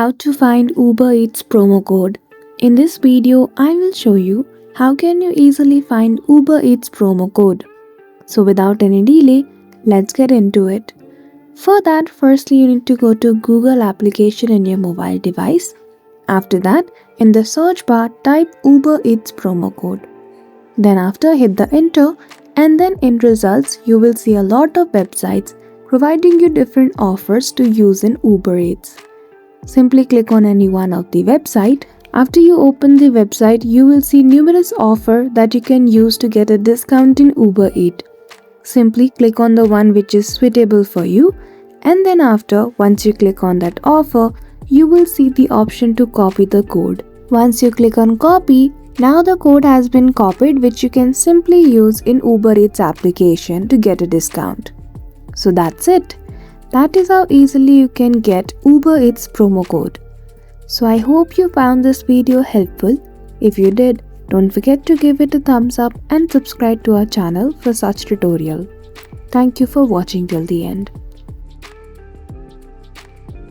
How to find Uber Eats promo code. In this video, I will show you how can you easily find Uber Eats promo code. So without any delay, let's get into it. For that, firstly you need to go to Google application in your mobile device. After that, in the search bar, type Uber Eats promo code. Then after, hit the enter, and then in results, you will see a lot of websites providing you different offers to use in Uber Eats. Simply click on any one of the website. After you open the website, you will see numerous offers that you can use to get a discount in Uber Eats. Simply click on the one which is suitable for you, and then after, once you click on that offer, you will see the option to copy the code. Once you click on copy, now the code has been copied, which you can simply use in Uber Eats application to get a discount. So that's it. That is how easily you can get Uber Eats promo code. So I hope you found this video helpful. If you did, don't forget to give it a thumbs up and subscribe to our channel for such tutorial. Thank you for watching till the end.